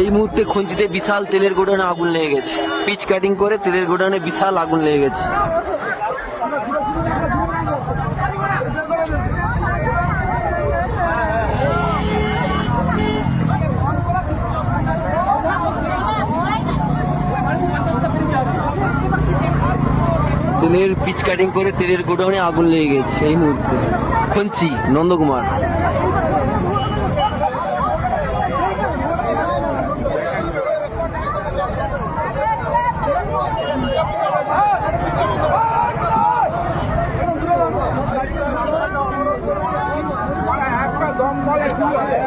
এই মুহূর্তে খঞ্চিতে বিশাল তেলের গোডাউনে আগুন লেগে গেছে। পিচ কাটিং করে তেলের গোডাউনে বিশাল আগুন লেগে গেছে। তেলের পিচ কাটিং করে তেলের গোডাউনে আগুন লেগে গেছে এই মুহূর্তে। খঞ্চি নন্দকুমার। দম বলে কি হবে